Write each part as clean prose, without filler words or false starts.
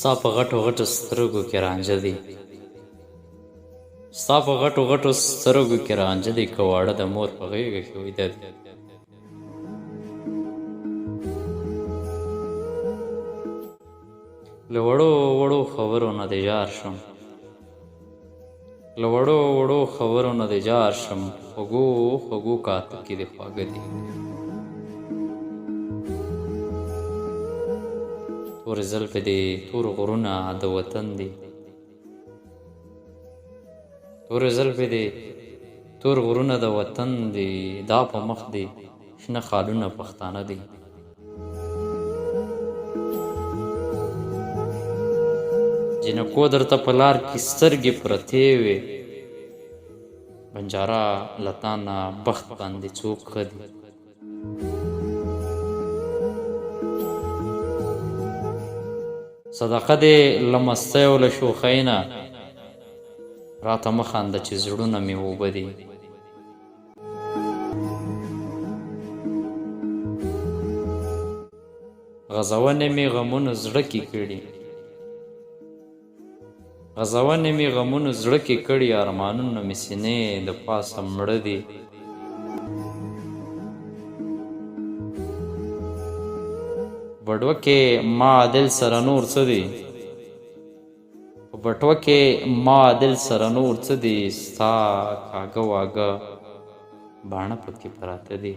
ستا په غټو غټو سترګو کې رانجه دی، ستا په غټو غټو سترګو کې رانجه دی، که واړه د مور په غېږه کې ویده دی. له وړو وړو خبرو نه دې جار شم، له وړو وړو خبرو نه دې جار شم، خوږو خوږو کاته کې دې خواږه دي. تورې زلفې دې تور غرونه د وطن دي، تورې زلفې دې تور غرونه د وطن دي، دا په مخ دې شنه خالونه پښتانه دي. جنکو درته په لار کې سترګې پرتې وې، بنجاره له تا نه بخت باندې څوک ښه دي. صدقه دې له مستۍ او له شوخۍ نه راته مه خانده چې زړونه مې اوبه دي. غزونې مې غمونه زړه کې کړي، غزونې مې غمونه زړه کې کړي، ارمانونه مې سینې د پاسه مړه دي. بټوه کې ما دل سره نور څه دي، په بټوه کې ما دل سره نور څه دي، ستا کاږه واږه باڼه پکې پراته دي،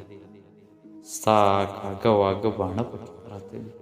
ستا کاږه واږه باڼه پکې پراته دي.